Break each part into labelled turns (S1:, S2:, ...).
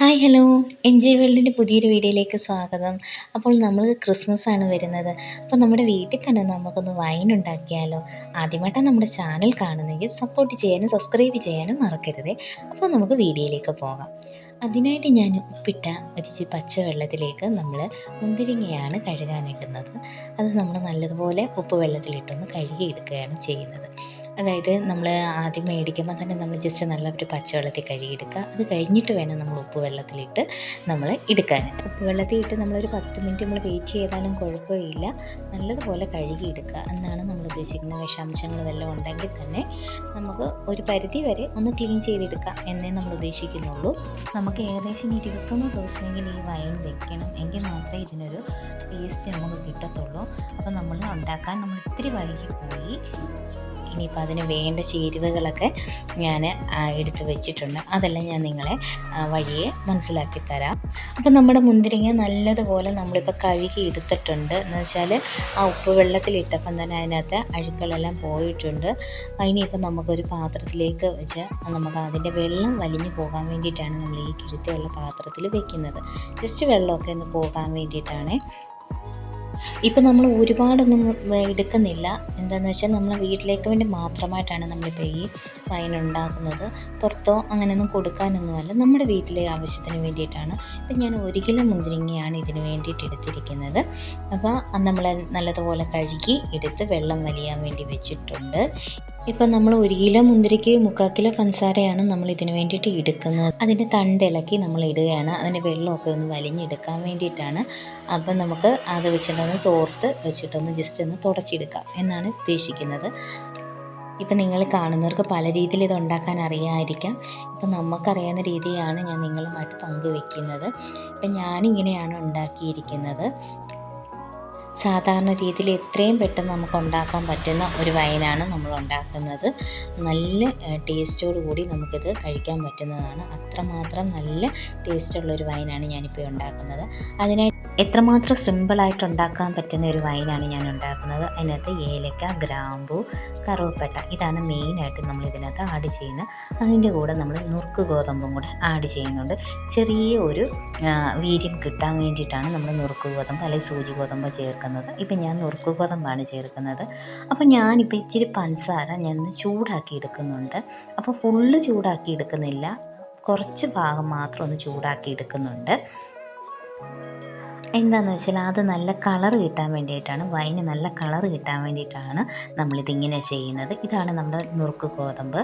S1: Hi hello enjoy വേൾഡിൻ്റെ പുതിയൊരു വീഡിയോയിലേക്ക് സ്വാഗതം. അപ്പോൾ നമ്മൾ ക്രിസ്മസ് ആണ് വരുന്നത്. അപ്പോൾ നമ്മുടെ വീട്ടിൽ തന്നെ നമുക്കൊന്ന് വൈൻ ഉണ്ടാക്കിയാലോ. ആദ്യമായിട്ടാണ് നമ്മുടെ ചാനൽ കാണുന്നതെങ്കിൽ സപ്പോർട്ട് ചെയ്യാനും സബ്സ്ക്രൈബ് ചെയ്യാനും മറക്കരുതേ. അപ്പോൾ നമുക്ക് വീഡിയോയിലേക്ക് പോകാം. അതിനായിട്ട് ഞാൻ ഉപ്പിട്ട ഒരു പച്ചവെള്ളത്തിലേക്ക് നമ്മൾ മുന്തിരിങ്ങയാണ് കഴുകാനിട്ടുന്നത്. അത് നമ്മൾ നല്ലതുപോലെ ഉപ്പ് വെള്ളത്തിലിട്ടൊന്ന് കഴുകി എടുക്കുകയാണ് ചെയ്യുന്നത്. അതായത് നമ്മൾ ആദ്യം മേടിക്കുമ്പോൾ തന്നെ നമ്മൾ ജസ്റ്റ് നല്ല ഒരു പച്ചവെള്ളത്തിൽ കഴുകിയെടുക്കുക. അത് കഴിഞ്ഞിട്ട് വേണം നമ്മൾ ഉപ്പ് വെള്ളത്തിലിട്ട് നമ്മൾ എടുക്കാൻ. ഉപ്പ് വെള്ളത്തിൽ ഇട്ട് നമ്മളൊരു 10 മിനിറ്റ് നമ്മൾ വെയിറ്റ് ചെയ്താലും കുഴപ്പമില്ല. നല്ലതുപോലെ കഴുകിയെടുക്കുക എന്നാണ് നമ്മൾ ഉദ്ദേശിക്കുന്നത്. വിഷാംശങ്ങൾ വല്ലതും ഉണ്ടെങ്കിൽ തന്നെ നമുക്ക് ഒരു പരിധി വരെ ഒന്ന് ക്ലീൻ ചെയ്തെടുക്കാം എന്നേ നമ്മൾ ഉദ്ദേശിക്കുന്നുള്ളൂ. നമുക്ക് ഏകദേശം 21 ദിവസമെങ്കിലും ഈ വൈൻ വെക്കണം, എങ്കിൽ മാത്രമേ ഇതിനൊരു ടേസ്റ്റ് നമുക്ക് കിട്ടത്തുള്ളൂ. അപ്പോൾ നമ്മൾ ഉണ്ടാക്കാൻ നമ്മൾ ഇത്തിരി വൈകി പോയി. ഇനിയിപ്പോൾ അതിന് വേണ്ട ചേരുവകളൊക്കെ ഞാൻ എടുത്ത് വെച്ചിട്ടുണ്ട്. അതെല്ലാം ഞാൻ നിങ്ങളെ വഴിയെ മനസ്സിലാക്കി തരാം. അപ്പോൾ നമ്മുടെ മുന്തിരിങ്ങ നല്ലതുപോലെ നമ്മളിപ്പോൾ കഴുകി എടുത്തിട്ടുണ്ട്. എന്ന് വെച്ചാൽ ആ ഉപ്പ് വെള്ളത്തിലിട്ടപ്പം തന്നെ അതിനകത്ത് അഴുക്കളെല്ലാം പോയിട്ടുണ്ട്. ഇനിയിപ്പോൾ നമുക്കൊരു പാത്രത്തിലേക്ക് വെച്ച് നമുക്ക് അതിൻ്റെ വെള്ളം വലിഞ്ഞു പോകാൻ വേണ്ടിയിട്ടാണ് നമ്മൾ ഈ കിഴുത്തിയുള്ള പാത്രത്തിൽ വെക്കുന്നത്. ജസ്റ്റ് വെള്ളമൊക്കെ ഒന്ന് പോകാൻ വേണ്ടിയിട്ടാണ്. ഇപ്പം നമ്മൾ ഒരുപാടൊന്നും എടുക്കുന്നില്ല. എന്താണെന്ന് വെച്ചാൽ നമ്മൾ വീട്ടിലേക്ക് വേണ്ടി മാത്രമായിട്ടാണ് നമ്മളിപ്പോൾ ഈ വൈൻ ഉണ്ടാക്കുന്നത്. പുറത്തോ അങ്ങനെയൊന്നും കൊടുക്കാനൊന്നുമല്ല, നമ്മുടെ വീട്ടിലെ ആവശ്യത്തിന് വേണ്ടിയിട്ടാണ്. ഇപ്പം ഞാൻ 1 കിലോ മുന്തിരിങ്ങയാണ് ഇതിന് വേണ്ടിയിട്ട് എടുത്തിരിക്കുന്നത്. അപ്പോൾ നമ്മൾ നല്ലതുപോലെ കഴുകി എടുത്ത് വെള്ളം വലിയാൻ വേണ്ടി വെച്ചിട്ടുണ്ട്. ഇപ്പം നമ്മൾ 1 കിലോ മുന്തിരിക്ക് 3/4 കിലോ പഞ്ചസാരയാണ് നമ്മൾ ഇതിന് വേണ്ടിയിട്ട് എടുക്കുന്നത്. അതിൻ്റെ തണ്ടിളക്കി നമ്മൾ ഇടുകയാണ്, അതിൻ്റെ വെള്ളമൊക്കെ ഒന്ന് വലിഞ്ഞെടുക്കാൻ വേണ്ടിയിട്ടാണ്. അപ്പം നമുക്ക് അത് വെച്ചിട്ടൊന്ന് തോർത്ത് വെച്ചിട്ടൊന്ന് ജസ്റ്റ് ഒന്ന് തുടച്ചെടുക്കാം എന്നാണ് ഉദ്ദേശിക്കുന്നത്. ഇപ്പം നിങ്ങൾ കാണുന്നവർക്ക് പല രീതിയിൽ ഇത് ഉണ്ടാക്കാൻ അറിയാമായിരിക്കാം. ഇപ്പം നമുക്കറിയാവുന്ന രീതിയാണ് ഞാൻ നിങ്ങളുമായിട്ട് പങ്കുവെക്കുന്നത്. ഇപ്പം ഞാനിങ്ങനെയാണ് ഉണ്ടാക്കിയിരിക്കുന്നത്. സാധാരണ രീതിയിൽ എത്രയും പെട്ടെന്ന് നമുക്ക് ഉണ്ടാക്കാൻ പറ്റുന്ന ഒരു വൈനാണ് നമ്മൾ ഉണ്ടാക്കുന്നത്. നല്ല ടേസ്റ്റോടു കൂടി നമുക്കിത് കഴിക്കാൻ പറ്റുന്നതാണ്. അത്രമാത്രം നല്ല ടേസ്റ്റുള്ളൊരു വൈനാണ് ഞാനിപ്പോൾ ഉണ്ടാക്കുന്നത്. അതിനായി എത്രമാത്രം സിമ്പിളായിട്ട് ഉണ്ടാക്കാൻ പറ്റുന്ന ഒരു വൈനാണ് ഞാൻ ഉണ്ടാക്കുന്നത്. അതിനകത്ത് ഏലക്ക, ഗ്രാമ്പൂ, കറുവപ്പട്ട ഇതാണ് മെയിനായിട്ട് നമ്മൾ ഇതിനകത്ത് ആഡ് ചെയ്യുന്നത്. അതിൻ്റെ കൂടെ നമ്മൾ നുറുക്ക് ഗോതമ്പും കൂടെ ആഡ് ചെയ്യുന്നുണ്ട്. ചെറിയ ഒരു വീര്യം കിട്ടാൻ വേണ്ടിയിട്ടാണ് നമ്മൾ നുറുക്ക് ഗോതമ്പ് അല്ലെങ്കിൽ സൂചി ഗോതമ്പ് ചേർക്കുന്നത്. ഇപ്പം ഞാൻ നുറുക്ക് ഗോതമ്പാണ് ചേർക്കുന്നത്. അപ്പം ഞാനിപ്പോൾ ഇച്ചിരി പഞ്ചസാര ഞാനൊന്ന് ചൂടാക്കി എടുക്കുന്നുണ്ട്. അപ്പോൾ ഫുള്ള് ചൂടാക്കി എടുക്കുന്നില്ല, കുറച്ച് ഭാഗം മാത്രം ഒന്ന് ചൂടാക്കി എടുക്കുന്നുണ്ട്. എന്താണെന്ന് വെച്ചാൽ അത് നല്ല കളർ കിട്ടാൻ വേണ്ടിയിട്ടാണ്, വൈന് നല്ല കളർ കിട്ടാൻ വേണ്ടിയിട്ടാണ് നമ്മളിതിങ്ങനെ ചെയ്യുന്നത്. ഇതാണ് നമ്മുടെ നുറുക്ക് ഗോതമ്പ്.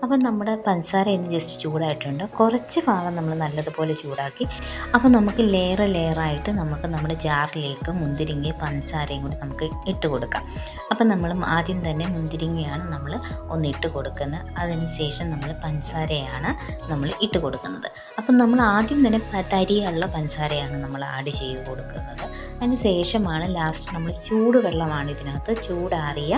S1: അപ്പം നമ്മുടെ പഞ്ചസാര ഇന്ന് ജസ്റ്റ് ചൂടായിട്ടുണ്ട്. കുറച്ച് ഭാഗം നമ്മൾ നല്ലതുപോലെ ചൂടാക്കി. അപ്പം നമുക്ക് ലെയറായിട്ട് നമുക്ക് നമ്മുടെ ജാറിലേക്ക് മുന്തിരിങ്ങയും പഞ്ചസാരയും കൂടി നമുക്ക് ഇട്ട് കൊടുക്കാം. അപ്പം നമ്മൾ ആദ്യം തന്നെ മുന്തിരിങ്ങയാണ് നമ്മൾ ഇട്ട് കൊടുക്കുന്നത്. അതിന് ശേഷം നമ്മൾ പഞ്ചസാരയാണ് നമ്മൾ ഇട്ട് കൊടുക്കുന്നത്. അപ്പം നമ്മൾ ആദ്യം തന്നെ തരിയുള്ള പഞ്ചസാരയാണ് നമ്മൾ ആഡ് ചെയ്ത് കൊടുക്കുന്നത്. അതിന് ശേഷമാണ് ലാസ്റ്റ് നമ്മൾ ചൂടുവെള്ളമാണ് ഇതിനകത്ത് ചൂടാറിയ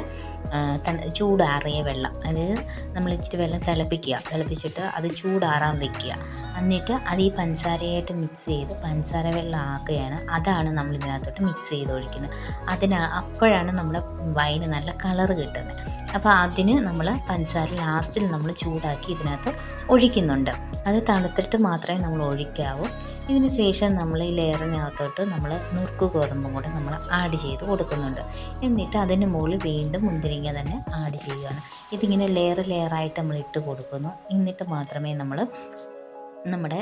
S1: വെള്ളം, അതായത് നമ്മൾ ഇച്ചിരി വെള്ളം തിളപ്പിച്ചിട്ട് അത് ചൂടാറാൻ വെക്കുക. എന്നിട്ട് അത് ഈ പഞ്ചസാരയായിട്ട് മിക്സ് ചെയ്ത് പഞ്ചസാര വെള്ളം ആക്കുകയാണ്. അതാണ് നമ്മൾ ഇതിനകത്തോട്ട് മിക്സ് ചെയ്ത് ഒഴിക്കുന്നത്. അപ്പോഴാണ് നമ്മുടെ വൈന് നല്ല കളറ് കിട്ടുന്നത്. അപ്പോൾ അതിന് നമ്മൾ പഞ്ചസാര ലാസ്റ്റിൽ നമ്മൾ ചൂടാക്കി ഇതിനകത്ത് ഒഴിക്കുന്നുണ്ട്. അത് തണുത്തിട്ട് മാത്രമേ നമ്മൾ ഒഴിക്കാവൂ. ഇതിന് ശേഷം നമ്മൾ ഈ ലെയറിനകത്തോട്ട് നമ്മൾ നുറുക്ക് ഗോതമ്പും കൂടെ നമ്മൾ ആഡ് ചെയ്ത് കൊടുക്കുന്നുണ്ട്. എന്നിട്ട് അതിന് മുകളിൽ വീണ്ടും മുന്തിരിങ്ങ തന്നെ ആഡ് ചെയ്യുകയാണ്. ഇതിങ്ങനെ ലെയറായിട്ട് നമ്മൾ ഇട്ട് കൊടുക്കുന്നു. എന്നിട്ട് മാത്രമേ നമ്മൾ നമ്മുടെ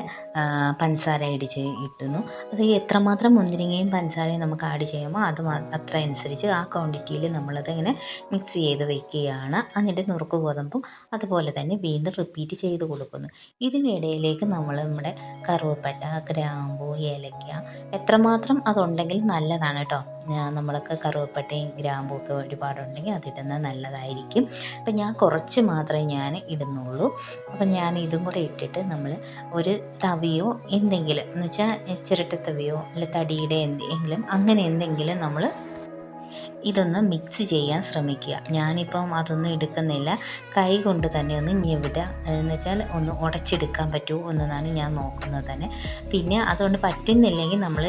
S1: പഞ്ചസാര ഇടുന്നു. അത് എത്രമാത്രം മുന്തിരിങ്ങയും പഞ്ചസാരയും നമുക്ക് ആഡ് ചെയ്യുമ്പോൾ അത് അത്ര അനുസരിച്ച് ആ ക്വാണ്ടിറ്റിയിൽ നമ്മളതിങ്ങനെ മിക്സ് ചെയ്ത് വെക്കുകയാണ്. എന്നിട്ട് നുറുക്ക് ഗോതമ്പും അതുപോലെ തന്നെ വീണ്ടും റിപ്പീറ്റ് ചെയ്ത് കൊടുക്കുന്നു. ഇതിനിടയിലേക്ക് നമ്മൾ നമ്മുടെ കറുവപ്പട്ട, ഗ്രാമ്പൂ, ഏലക്ക എത്രമാത്രം അതുണ്ടെങ്കിൽ നല്ലതാണ് കേട്ടോ. നമ്മൾക്ക് കറുവപ്പട്ടയും ഗ്രാമ്പൂ ഒക്കെ ഒരുപാടുണ്ടെങ്കിൽ അതിടുന്നത് നല്ലതായിരിക്കും. അപ്പം ഞാൻ കുറച്ച് മാത്രമേ ഞാൻ ഇടുന്നുള്ളൂ. അപ്പം ഞാൻ ഇതും കൂടെ ഇട്ടിട്ട് നമ്മൾ ഒരു തവിയോ എന്തെങ്കിലും എന്ന് വെച്ചാൽ ചിരട്ടത്തവിയോ അല്ല തടിയുടെ എന്തെങ്കിലും അങ്ങനെ എന്തെങ്കിലും നമ്മൾ ഇതൊന്ന് മിക്സ് ചെയ്യാൻ ശ്രമിക്കുക. ഞാനിപ്പം അതൊന്നും എടുക്കുന്നില്ല, കൈ കൊണ്ട് തന്നെ ഒന്ന് ഞെവിടുക, എന്ന് വെച്ചാൽ ഒന്ന് ഉടച്ചെടുക്കാൻ പറ്റുമോ എന്നതാണ് ഞാൻ നോക്കുന്നത് തന്നെ. പിന്നെ അതുകൊണ്ട് പറ്റുന്നില്ലെങ്കിൽ നമ്മൾ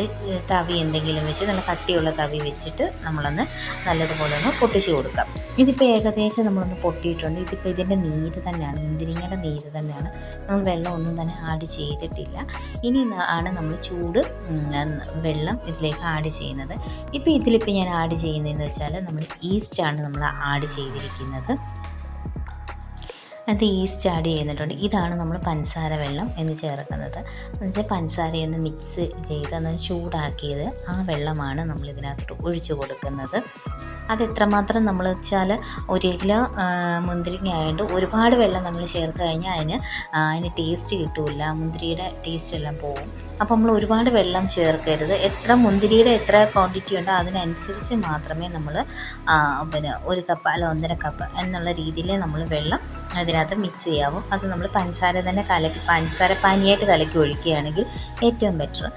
S1: തവി എന്തെങ്കിലും വെച്ച്, നല്ല കട്ടിയുള്ള തവി വെച്ചിട്ട് നമ്മളൊന്ന് നല്ലതുപോലെ ഒന്ന് പൊട്ടിച്ച് കൊടുക്കാം. ഇതിപ്പോൾ ഏകദേശം നമ്മളൊന്ന് പൊട്ടിയിട്ടുണ്ട്. ഇതിപ്പോൾ ഇതിൻ്റെ നീര് തന്നെയാണ്, മുന്തിരിങ്ങയുടെ നീര് തന്നെയാണ്, നമ്മൾ വെള്ളമൊന്നും തന്നെ ആഡ് ചെയ്തിട്ടില്ല. ഇനി ആണ് നമ്മൾ ചൂട് വെള്ളം ഇതിലേക്ക് ആഡ് ചെയ്യുന്നത്. ഇതിലിപ്പോൾ ഞാൻ ആഡ് ചെയ്യുന്നതെന്ന് വെച്ചാൽ നമ്മൾ ഈസ്റ്റാണ് നമ്മൾ ആഡ് ചെയ്തിരിക്കുന്നത്. അത് ഈസ്റ്റ് ആഡ് ചെയ്യുന്നിട്ടുണ്ട്. ഇതാണ് നമ്മൾ പഞ്ചസാര വെള്ളം എന്ന് ചേർക്കുന്നത്. എന്ന് വെച്ചാൽ പഞ്ചസാരയൊന്ന് മിക്സ് ചെയ്ത് ഒന്ന് ചൂടാക്കിയത് ആ വെള്ളമാണ് നമ്മൾ ഇതിനകത്തോട്ട് ഒഴിച്ചു കൊടുക്കുന്നത്. അതെത്രമാത്രം നമ്മൾ വെച്ചാൽ 1 കിലോ മുന്തിരിങ്ങ ആയതുകൊണ്ട് ഒരുപാട് വെള്ളം നമ്മൾ ചേർത്ത് കഴിഞ്ഞാൽ അതിന് ടേസ്റ്റ് കിട്ടില്ല, മുന്തിരിയുടെ ടേസ്റ്റ് എല്ലാം പോകും. അപ്പോൾ നമ്മൾ ഒരുപാട് വെള്ളം ചേർക്കരുത്. മുന്തിരിയുടെ എത്ര ക്വാണ്ടിറ്റി ഉണ്ടോ അതിനനുസരിച്ച് മാത്രമേ നമ്മൾ 1 കപ്പ് അല്ല 1.5 കപ്പ് എന്നുള്ള രീതിയിൽ നമ്മൾ വെള്ളം അതിനകത്ത് മിക്സ് ചെയ്യാവും. അത് നമ്മൾ പഞ്ചസാര തന്നെ പഞ്ചസാര പാനിയായിട്ട് കലക്കി ഒഴിക്കുകയാണെങ്കിൽ ഏറ്റവും ബെറ്റർ.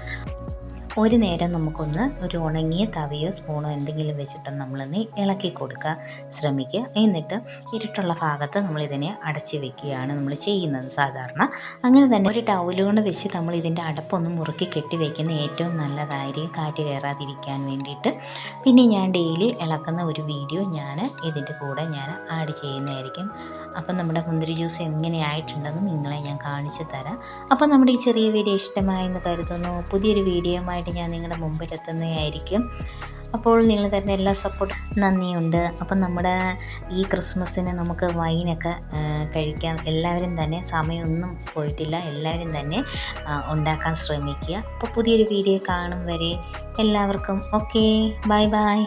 S1: ഒരു നേരം നമുക്കൊന്ന് ഒരു ഉണങ്ങിയ തവിയോ സ്പൂണോ എന്തെങ്കിലും വെച്ചിട്ട് നമ്മളൊന്ന് ഇളക്കി കൊടുക്കാൻ ശ്രമിക്കുക. എന്നിട്ട് ഇരുട്ടുള്ള ഭാഗത്ത് നമ്മളിതിനെ അടച്ച് വെക്കുകയാണ് നമ്മൾ ചെയ്യുന്നത് സാധാരണ. അങ്ങനെ തന്നെ ഒരു ടൗലുകൊണ്ട് വെച്ച് നമ്മൾ ഇതിൻ്റെ അടപ്പൊന്ന് മുറുക്കി കെട്ടി വയ്ക്കുന്ന ഏറ്റവും നല്ലതായിരിക്കും, കാറ്റ് കയറാതിരിക്കാൻ വേണ്ടിയിട്ട്. പിന്നെ ഞാൻ ഡെയിലി ഇളക്കുന്ന ഒരു വീഡിയോ ഇതിൻ്റെ കൂടെ ഞാൻ ആഡ് ചെയ്യുന്നതായിരിക്കും. അപ്പം നമ്മുടെ മുന്തിരി ജ്യൂസ് എങ്ങനെയായിട്ടുണ്ടെന്ന് നിങ്ങളെ ഞാൻ കാണിച്ചു തരാം. അപ്പോൾ നമ്മുടെ ഈ ചെറിയ വീഡിയോ ഇഷ്ടമായെന്ന് കരുതുന്നു. പുതിയൊരു വീഡിയോയുമായിട്ട് ഞാൻ നിങ്ങളുടെ മുമ്പിലെത്തുന്നതായിരിക്കും. അപ്പോൾ നിങ്ങൾ തരുന്ന എല്ലാ സപ്പോർട്ട് നന്ദിയുണ്ട്. അപ്പം നമ്മുടെ ഈ ക്രിസ്മസിന് നമുക്ക് വൈനൊക്കെ കഴിക്കാം. എല്ലാവരും തന്നെ, സമയമൊന്നും പോയിട്ടില്ല, എല്ലാവരും തന്നെ ഉണ്ടാക്കാൻ ശ്രമിക്കുക. അപ്പോൾ പുതിയൊരു വീഡിയോ കാണും വരെ എല്ലാവർക്കും ഓക്കെ, ബൈ ബൈ.